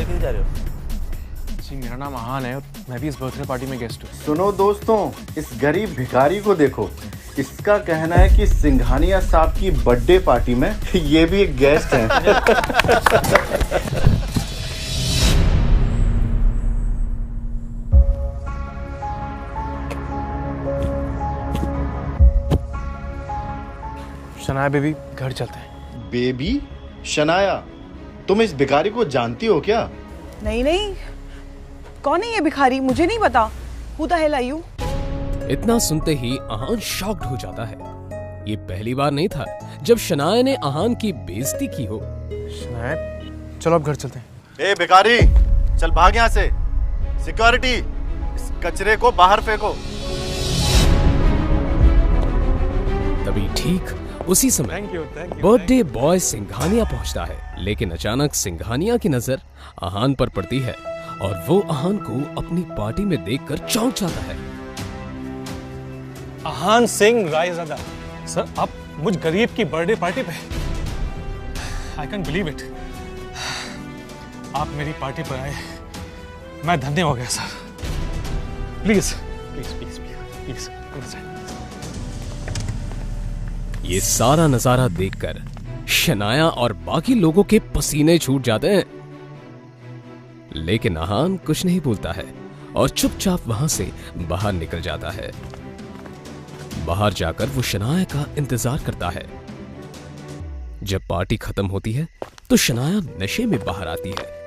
अंदर क्यों जा रहे हो? जी मेरा नाम आहान है और मैं भी इस बर्थडे पार्टी में गेस्ट हूँ। सुनो दोस्तों, इस गरीब भिखारी को देखो। इसका कहना है कि सिंघानिया साहब की बर्थडे पार्टी में ये भी एक गेस्ट हैं। शनाया बेबी, घर चलते हैं। बेबी? शनाया, तुम इस भिखारी को जानती हो क्या? नहीं नहीं, कौन है ये भिखारी? मुझे नहीं पता। Who the hell are you? इतना सुनते ही आहान शॉक्ड हो जाता है। ये पहली बार नहीं था जब शनाया ने आहान की बेइज्जती की हो। शनाया, चलो अब घर चलते हैं। ए भिखारी, चल भाग यहाँ से। सिक्योरिटी, इस कचरे को बाहर फेंको। तभी ठीक उसी समय बर्थडे बॉय सिंघानिया पहुंचता है, लेकिन अचानक सिंघानिया की नजर आहान पर पड़ती है और वो आहान को अपनी पार्टी में देखकर चौंक जाता है। आहान सिंह रायज़ादा सर, आप मुझ गरीब की बर्थडे पार्टी पे? I can believe it. आप मेरी पार्टी पर आए, मैं धन्य हो गया sir. Please please please please please. ये सारा नजारा देखकर शनाया और बाकी लोगों के पसीने छूट जाते हैं, लेकिन आहान कुछ नहीं बोलता है और चुपचाप वहां से बाहर निकल जाता है। बाहर जाकर वो शनाया का इंतजार करता है। जब पार्टी खत्म होती है तो शनाया नशे में बाहर आती है।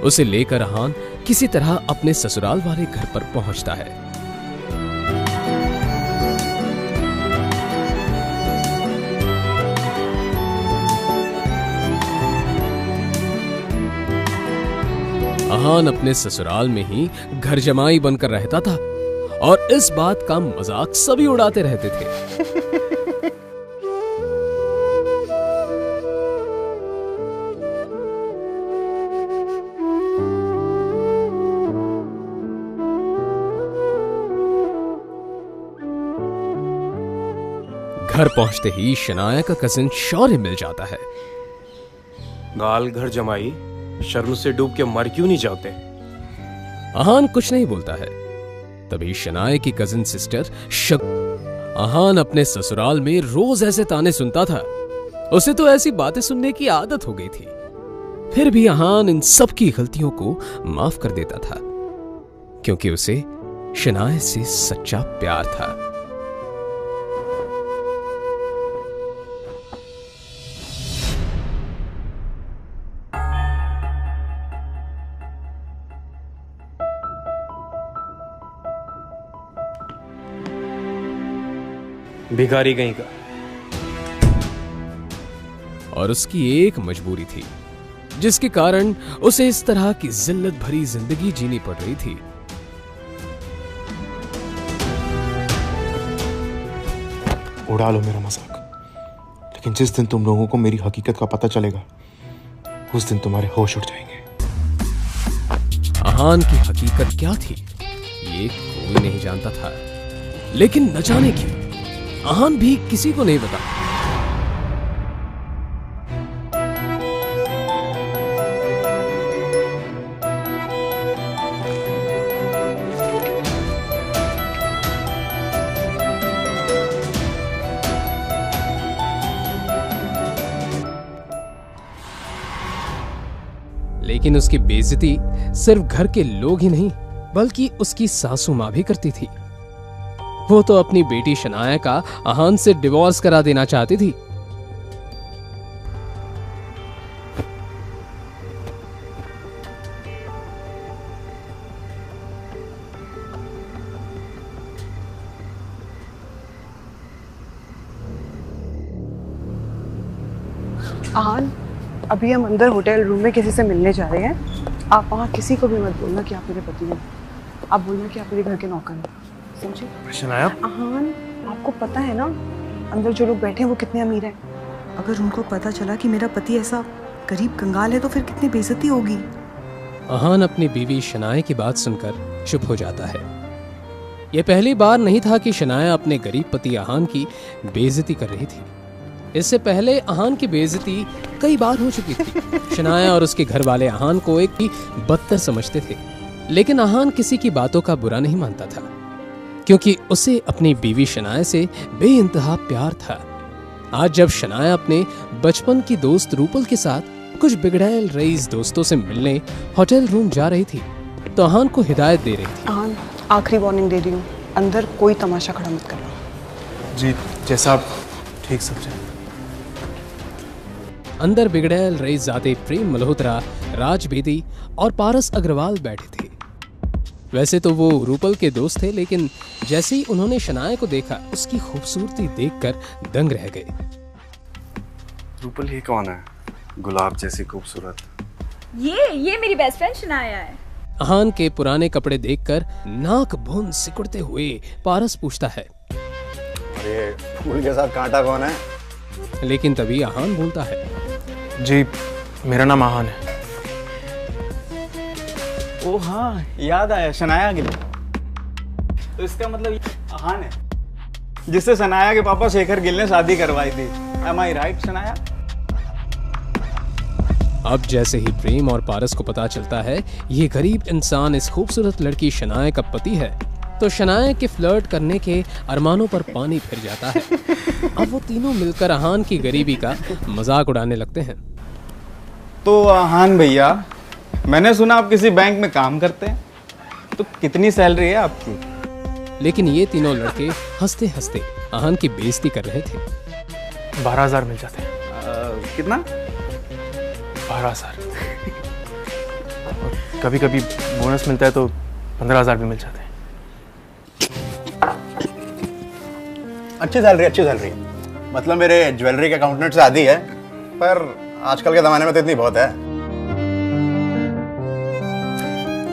उसे लेकर आहान किसी तरह अपने ससुराल वाले घर पर पहुंचता है। आहान अपने ससुराल में ही घर जमाई बनकर रहता था और इस बात का मजाक सभी उड़ाते रहते थे। घर पहुंचते ही शनाया का कजिन शौर्य मिल जाता है। गाल घर जमाई, शर्म से डूब के मर क्यों नहीं जाते? आहान कुछ नहीं बोलता है। तभी शनाया की कजिन सिस्टर आहान अपने ससुराल में रोज ऐसे ताने सुनता था। उसे तो ऐसी बातें सुनने की आदत हो गई थी। फिर भी आहान इन सब की गलतियों को माफ कर देता था, क्योंकि उसे शनाया से सच्चा प्यार था। भिखारी कहीं का। और उसकी एक मजबूरी थी, जिसके कारण उसे इस तरह की जिल्लत भरी जिंदगी जीनी पड़ रही थी। उड़ा लो मेरा मजाक, लेकिन जिस दिन तुम लोगों को मेरी हकीकत का पता चलेगा, उस दिन तुम्हारे होश उड़ जाएंगे। आहान की हकीकत क्या थी, ये कोई नहीं जानता था, लेकिन न जाने क्यों आहान भी किसी को नहीं बता। लेकिन उसकी बेइज्जती सिर्फ घर के लोग ही नहीं, बल्कि उसकी सासू मां भी करती थी। वो तो अपनी बेटी शनाया का आहान से डिवोर्स करा देना चाहती थी। आहान, अभी हम अंदर होटल रूम में किसी से मिलने जा रहे हैं। आप वहाँ किसी को भी मत बोलना कि आप मेरे पति हैं। आप बोलना कि आप मेरे घर के नौकर हैं, समझे? शनाया, आहान, आपको पता है ना अंदर जो लोग बैठे हैं वो कितने अमीर हैं। अगर उनको पता चला कि मेरा पति ऐसा गरीब कंगाल है तो फिर कितनी बेइज्जती होगी। आहान अपनी बीवी शनाया की बात सुनकर चुप हो जाता है। यह पहली बार नहीं था कि शनाया अपने गरीब पति आहान की बेइज्जती कर रही थी। इससे पहले आहान की बेइज्जती कई बार हो चुकी थी। शनाया और उसके घर वाले आहान को एक ही बदतर समझते थे, लेकिन आहान किसी की बातों का बुरा नहीं मानता था, क्योंकि उसे अपनी बीवी शनाया से बेइंतहा प्यार था। आज जब शनाया अपने बचपन की दोस्त रूपल के साथ कुछ बिगड़ैल रईस दोस्तों से मिलने होटल रूम जा रही थी, तो आहान को हिदायत दे रही थी। आहान, आखिरी वार्निंग दे रही हूँ, अंदर कोई तमाशा खड़ा मत करना। जी जैसा आप ठीक समझे। अंदर बिगड़ैल रईसजादे प्रेम मल्होत्रा, राज बेदी और पारस अग्रवाल बैठे थे। वैसे तो वो रूपल के दोस्त थे, लेकिन जैसे ही उन्होंने शनाया को देखा, उसकी खूबसूरती देखकर दंग रह गए। रूपल ही कौन है, गुलाब जैसी खूबसूरत? ये मेरी बेस्ट फ्रेंड शनाया है। आहान के पुराने कपड़े देखकर नाक भून सिकुड़ते हुए पारस पूछता है, अरे फूल के साथ कांटा कौन है? लेकिन तभी आहान बोलता है, जी मेरा नाम आहान है। ओ हाँ, याद आया, शनाया गिल। तो इसका मतलब ये आहान है जिससे शनाया के पापा शेखर गिल ने शादी करवाई थी। Am I right, Shanaya? अब जैसे ही प्रेम और पारस को पता चलता है ये गरीब इंसान इस खूबसूरत लड़की शनाया का पति है, तो शनाया के फ्लर्ट करने के अरमानों पर पानी फिर जाता है। अब वो तीनों मिलकर आहान की गरीबी का मजाक उड़ाने लगते हैं। तो आहान भैया, मैंने सुना आप किसी बैंक में काम करते हैं, तो कितनी सैलरी है आपकी? लेकिन ये तीनों लड़के हंसते हंसते आहान की बेइज्जती कर रहे थे। 12,000 मिल जाते हैं। कितना? 12,000। कभी कभी बोनस मिलता है तो 15,000 भी मिल जाते हैं। अच्छी सैलरी। मतलब मेरे ज्वेलरी के अकाउंटेंट से आधी है, पर आजकल के जमाने में तो इतनी बहुत है।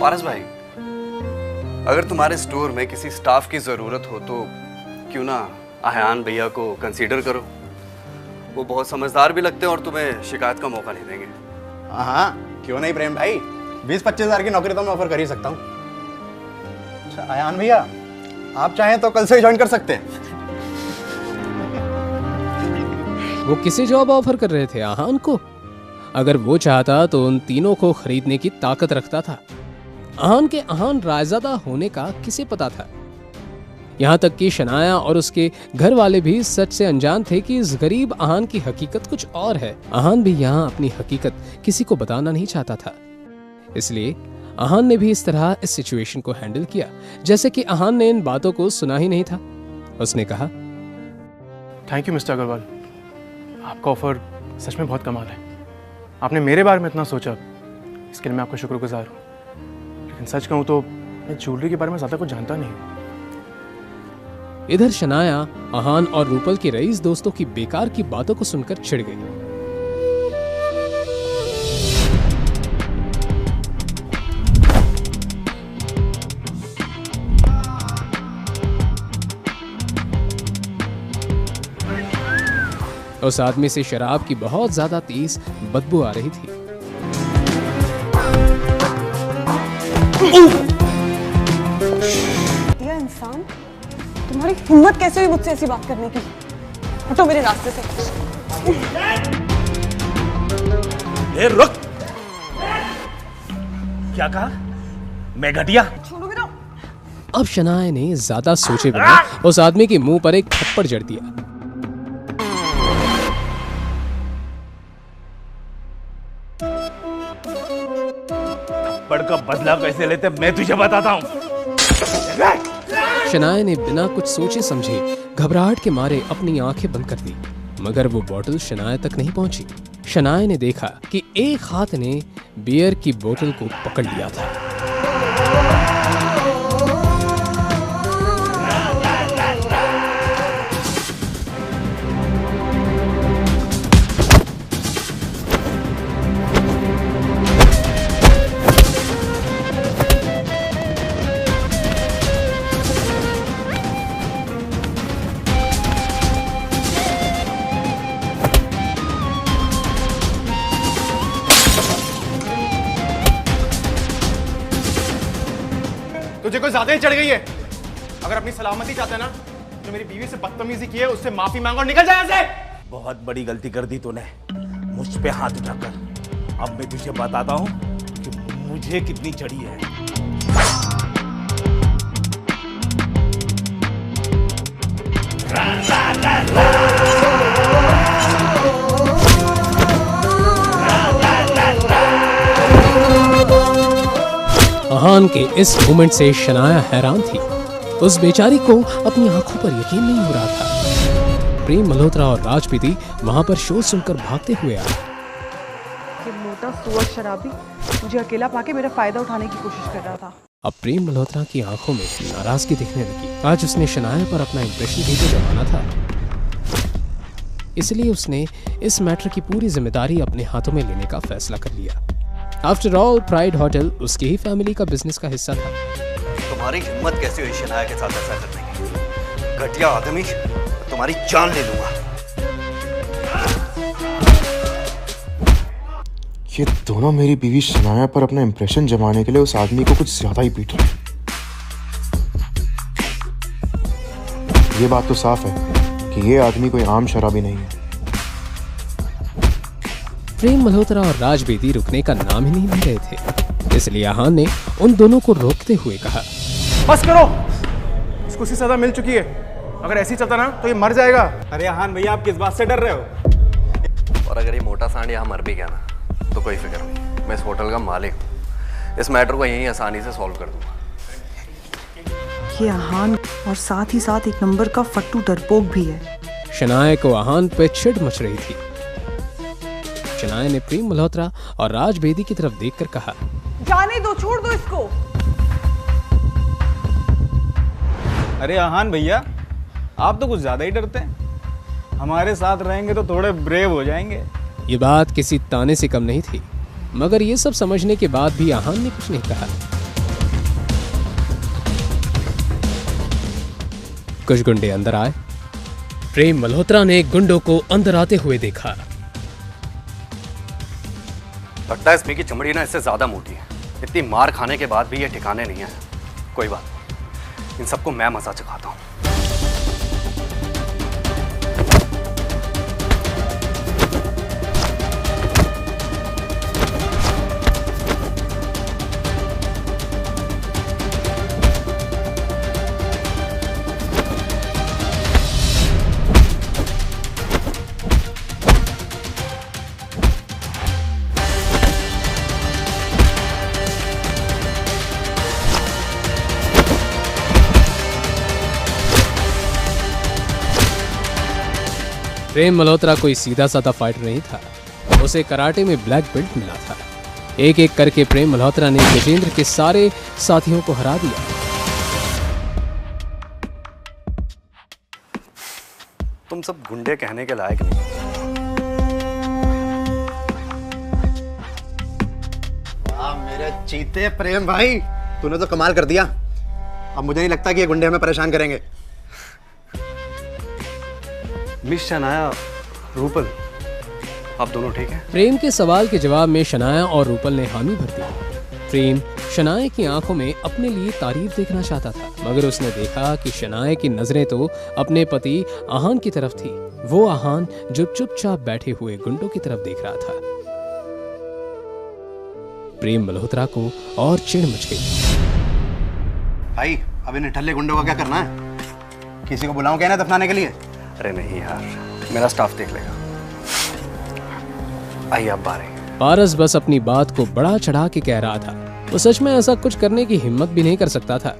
पारस भाई, अगर तुम्हारे स्टोर में किसी स्टाफ की जरूरत हो तो क्यों ना आहान भैया को कंसीडर करो। वो बहुत समझदार भी लगते हैं और तुम्हें शिकायत का मौका नहीं देंगे। हाँ, क्यों नहीं प्रेम भाई, 20-25 हज़ार की नौकरी तो मैं ऑफर कर ही सकता हूँ। अच्छा आयान भैया, आप चाहें तो कल से ज्वाइन कर सकते हैं। वो किसे जॉब ऑफर कर रहे थे? आहान को? अगर वो चाहता तो उन तीनों को खरीदने की ताकत रखता था। आहान के आहान रायजादा होने का किसे पता था? यहाँ तक कि शनाया और उसके घर वाले भी सच से अनजान थे कि इस गरीब आहान की हकीकत कुछ और है। आहान भी यहाँ अपनी हकीकत किसी को बताना नहीं चाहता था, इसलिए आहान ने भी इस तरह इस सिचुएशन को हैंडल किया जैसे कि आहान ने इन बातों को सुना ही नहीं था। उसने कहा, थैंक यू मिस्टर अग्रवाल, आपका ऑफर सच में बहुत कमाल है। आपने मेरे बारे में इतना सोचा, इसके लिए मैं आपका शुक्रगुजार हूँ। लेकिन सच कहूँ तो मैं ज्वेलरी के बारे में ज़्यादा कुछ जानता नहीं हूँ। इधर शनाया आहान और रूपल के रईस दोस्तों की बेकार की बातों को सुनकर चिढ़ गई। उस आदमी से शराब की बहुत ज्यादा तेज बदबू आ रही थी। ये इंसान, तुम्हारी हिम्मत कैसे हुई मुझसे ऐसी बात करने की? हटो मेरे रास्ते से। ए रुक! क्या कहा? मैं घटिया? छोड़ोगे ना? अब शनाया ने ज्यादा सोचे बिना उस आदमी के मुंह पर एक थप्पड़ जड़ दिया। थप्पड़ का बदला कैसे लेते मैं तुझे बताता हूँ। शनाया ने बिना कुछ सोचे समझे घबराहट के मारे अपनी आंखें बंद कर दी, मगर वो बोतल शनाया तक नहीं पहुंची। शनाया ने देखा कि एक हाथ ने बियर की बोतल को पकड़ लिया था। तुझे कोई ज्यादा ही चढ़ गई है। अगर अपनी सलामती चाहते ना तो मेरी बीवी से बदतमीजी की है उससे माफी मांगो और निकल जाए यहाँ से। बहुत बड़ी गलती कर दी तूने मुझ पे हाथ उठाकर। अब मैं तुझे बताता हूँ कि मुझे कितनी चढ़ी है। अहान के इस मोमेंट से शनाया हैरान थी। उस बेचारी को अपनी आंखों पर यकीन नहीं हो रहा था। प्रेम मल्होत्रा और राज बेदी वहां पर शोर सुनकर भागते हुए आए। ये मोटा सुअर शराबी मुझे अकेला पाके मेरा फायदा उठाने की कोशिश कर रहा था। अब प्रेम मल्होत्रा की आंखों में नाराजगी दिखने लगी। आज उसने शनाया पर अपना इंप्रेशन भी तो जमाना था, इसलिए उसने इस मैटर की पूरी जिम्मेदारी अपने हाथों में लेने का फैसला कर लिया। आफ्टर ऑल प्राइड होटल उसकी ही फैमिली का बिजनेस का हिस्सा था। तुम्हारी हिम्मत कैसे हुई शनाया के साथ ऐसा करने की? घटिया आदमी, तुम्हारी जान ले लूंगा। ये दोनों मेरी बीवी शनाया पर अपना इंप्रेशन जमाने के लिए उस आदमी को कुछ ज्यादा ही पीट रहे हैं। ये बात तो साफ है कि ये आदमी कोई आम शराबी नहीं है। प्रेम मल्होत्रा और राज बेदी रुकने का नाम ही नहीं ले रहे थे, इसलिए अहान ने उन दोनों को रोकते हुए कहा, बस करो, इसको सी सजा मिल चुकी है। अगर ऐसी चलता ना तो ये मर जाएगा। अरे अहान भैया, आप किस बात से डर रहे हो? और अगर ये मोटा सांड यहाँ मर भी गया ना तो कोई फिक्र नहीं, मैं इस होटल का मालिक हूँ। इस मैटर को यहीं आसानी से सॉल्व कर दूंगा। ये अहान और साथ ही साथ एक नंबर का फट्टू डरपोक भी है। शनाया को अहान पे चिढ़ मच रही थी। शनाया ने प्रेम मल्होत्रा और राज बेदी की तरफ देखकर कहा, जाने दो, छोड़ दो इसको। अरे अहान भैया, आप तो कुछ ज्यादा ही डरते हैं। हमारे साथ रहेंगे तो थोड़े ब्रेव हो जाएंगे। ये बात किसी ताने से कम नहीं थी, मगर ये सब समझने के बाद भी अहान ने कुछ नहीं कहा। कुछ गुंडे अंदर आए। प्रेम मल्होत्रा ने गुंडों को अंदर आते हुए देखा। लगता है इसमें की चमड़ी ना इससे ज्यादा मोटी है। इतनी मार खाने के बाद भी ये ठिकाने नहीं है। कोई बात नहीं, इन सबको मैं मजा चखाता हूँ। प्रेम मल्होत्रा कोई सीधा साधा फाइटर नहीं था, उसे कराटे में ब्लैक बेल्ट मिला था। एक एक करके प्रेम मल्होत्रा ने गजेंद्र के सारे साथियों को हरा दिया। तुम सब गुंडे कहने के लायक नहीं। वाह मेरे चीते प्रेम भाई, तूने तो कमाल कर दिया। अब मुझे नहीं लगता कि ये गुंडे हमें परेशान करेंगे। मिस शनाया, रूपल, आप दोनों ठीक हैं? प्रेम के सवाल के जवाब में शनाया और रूपल ने हामी भर दी। प्रेम शनाया की आंखों में अपने लिए तारीफ देखना चाहता था, मगर उसने देखा कि शनाया की नजरें तो अपने पति अहान की तरफ थी। वो अहान जो चुपचाप बैठे हुए गुंडों की तरफ देख रहा था। प्रेम मल्होत्रा को और चिढ़ मच गई। भाई अब इन ठल्ले गुंडों का क्या करना है? किसी को बुलाऊं क्या ना दफनाने के लिए? अरे नहीं यार, मेरा स्टाफ देख लेगा। आइए आप बाहर आइए। पारस बस अपनी बात को बड़ा चढ़ा के कह रहा था। वो सच में ऐसा कुछ करने की हिम्मत भी नहीं कर सकता था।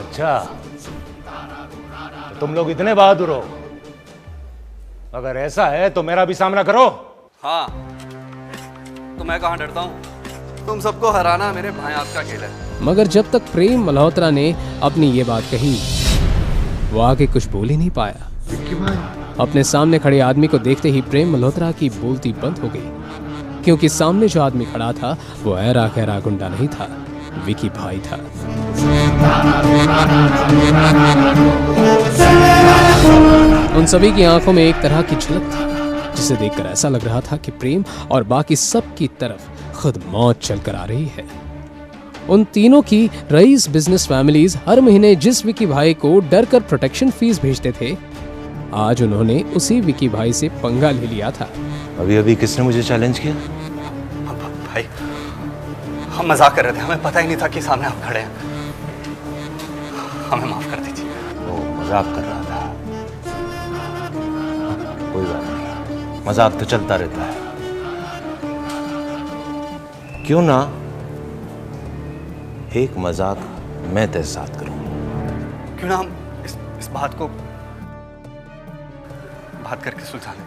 अच्छा, तो तुम लोग इतने बहादुर हो? अगर ऐसा है तो मेरा भी सामना करो। हाँ, तो मैं कहाँ डरता हूँ? तुम सबको हराना मेरे भाई आपका खेल है। मगर जब तक प्रेम मल्होत्रा ने अपनी ये बात कही वो आगे कुछ बोल ही नहीं पाया। अपने सामने खड़े आदमी को देखते ही प्रेम मल्होत्रा की बोलती बंद हो गई, क्योंकि सामने जो आदमी खड़ा था वो ऐरा खैरा गुंडा नहीं था, विकी भाई था। उन सभी की आंखों में एक तरह की झलक थी, जिसे देखकर ऐसा लग रहा था कि प्रेम और बाकी सब की तरफ खुद मौत चलकर आ रही है। उन तीनों की रईस बिजनेस फैमिलीज हर महीने जिस विकी भाई को डर कर प्रोटेक्शन फीस भेजते थे, आज उन्होंने उसी विकी भाई से पंगा ले लिया था। अभी अभी किसने मुझे चैलेंज किया? भाई हम मजाक कर रहे थे, हमें पता ही नहीं था कि सामने आप खड़े हैं, हमें माफ कर दीजिए। वो मजाक कर रहा था, कोई बात नहीं, मजाक तो चलता रहता है। क्यों ना एक मजाक मैं तेरे साथ करूं? क्यों ना हम इस बात को बात करके सुलझा लें।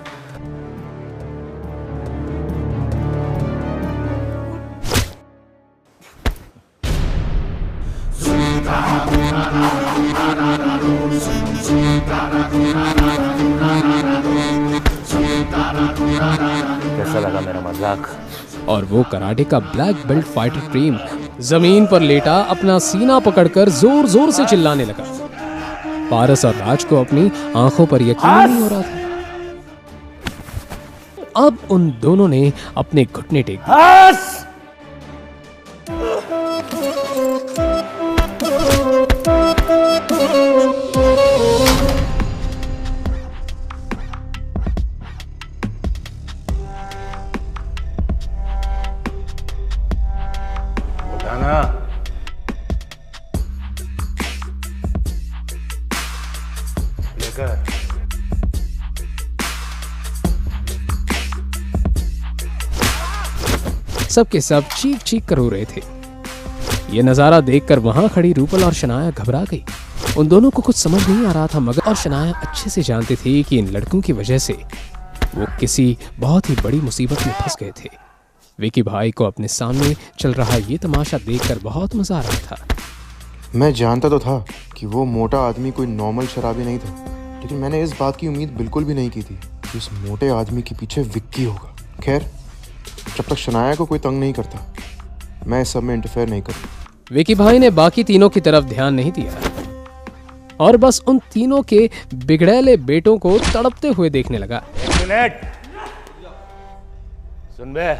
कैसा लगा मेरा मजाक? और वो कराटे का ब्लैक बेल्ट फाइटर प्रेम जमीन पर लेटा अपना सीना पकड़कर जोर जोर से चिल्लाने लगा। पारस और राज को अपनी आंखों पर यकीन नहीं हो रहा था। अब उन दोनों ने अपने घुटने टेक दिए। सबके सब चीख चीख कर रो रहे थे। ये नजारा देखकर वहां खड़ी रूपल और शनाया घबरा गई। उन दोनों को कुछ समझ नहीं आ रहा था, मगर और शनाया अच्छे से जानते थे कि इन लड़कों की वजह से वो किसी बहुत ही बड़ी मुसीबत में फंस गए थे। विकी भाई को अपने सामने चल रहा ये तमाशा देखकर बहुत मजा आ रहा था। मैं जानता तो था कि वो मोटा आदमी कोई नॉर्मल शराबी नहीं था, लेकिन मैंने इस बात की उम्मीद बिल्कुल भी नहीं की थी कि उस मोटे आदमी के पीछे विक्की होगा। खैर, जब तक शनाया को कोई तंग नहीं करता, मैं इस सब में इंटरफेयर नहीं करूँ। विकी भाई ने बाकी तीनों की तरफ ध्यान नहीं दिया और बस उन तीनों के बिगड़ैले बेटों को तड़पते हुए देखने लगा। एक मिनट सुन बे,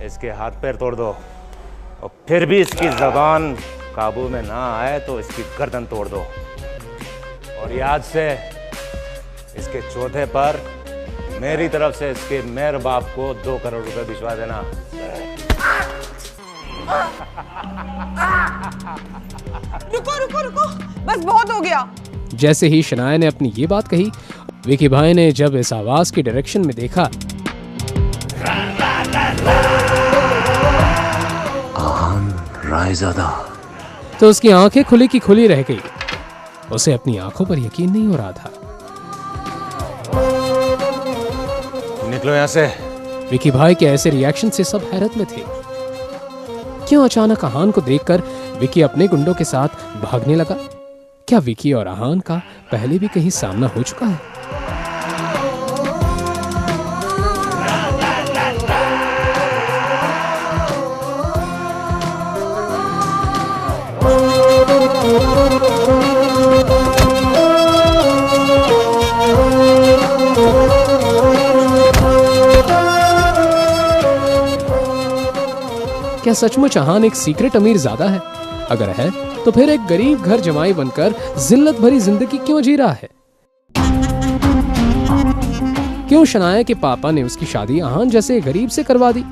इसके हाथ पैर तोड़ दो और फिर भी इसकी जबान काबू में ना आए तो इसकी गर्दन तोड़ दो। और याद से इसके चौथे पर मेरी तरफ से इसके मेरे बाप को 2 करोड़ रुपए भिजवा देना। रुको रुको रुको, बस बहुत हो गया। जैसे ही शनाया ने अपनी ये बात कही, विकी भाई ने जब इस आवाज की डायरेक्शन में देखा, आहान रायज़ादा, तो उसकी आंखें खुली की खुली रह गई। उसे अपनी आंखों पर यकीन नहीं हो रहा था। निकलो यहां से। विकी भाई के ऐसे रिएक्शन से सब हैरत में थे। क्यों अचानक आहान को देखकर विकी अपने गुंडों के साथ भागने लगा? क्या विकी और आहान का पहले भी कहीं सामना हो चुका है? क्या सचमुच आहान एक सीक्रेट अमीर ज़्यादा है? अगर है तो फिर एक गरीब घर जमाई बनकर जिल्लत भरी जिंदगी क्यों जी रहा है? क्यों शनाया के पापा ने उसकी शादी आहान जैसे गरीब से करवा दी?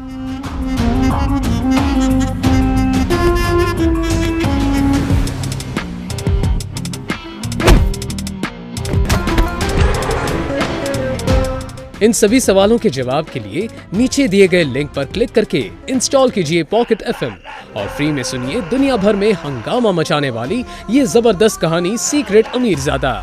इन सभी सवालों के जवाब के लिए नीचे दिए गए लिंक पर क्लिक करके इंस्टॉल कीजिए पॉकेट FM और फ्री में सुनिए दुनिया भर में हंगामा मचाने वाली ये जबरदस्त कहानी सीक्रेट अमीरजादा।